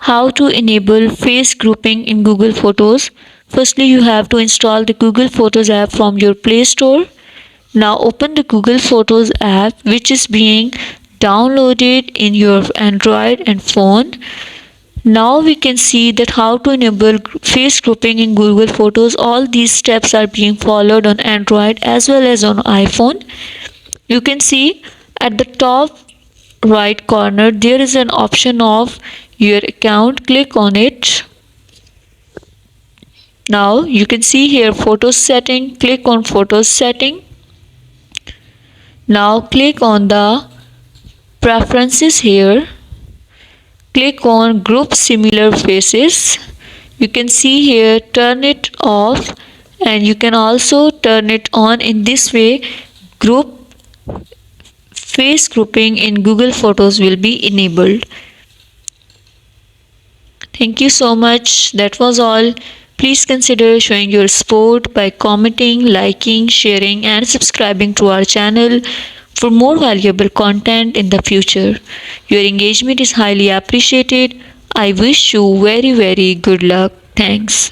How to enable face grouping in Google Photos. Firstly, you have to install the Google Photos app from your Play Store. Now open the Google Photos app which is being downloaded in your Android and phone. Now we can see that how to enable face grouping in Google Photos. All these steps are being followed on Android as well as on iPhone. You can see at the top right corner there is an option of your account. Click on it. Now you can see here photos setting. Click on photos setting. Now click on the preferences here. Click on group similar faces. You can see here turn it off, and you can also turn it on. In this way group face grouping in Google Photos will be enabled. Thank you so much. That was all. Please consider showing your support by commenting, liking, sharing and subscribing to our channel for more valuable content in the future. Your engagement is highly appreciated. I wish you very good luck. Thanks.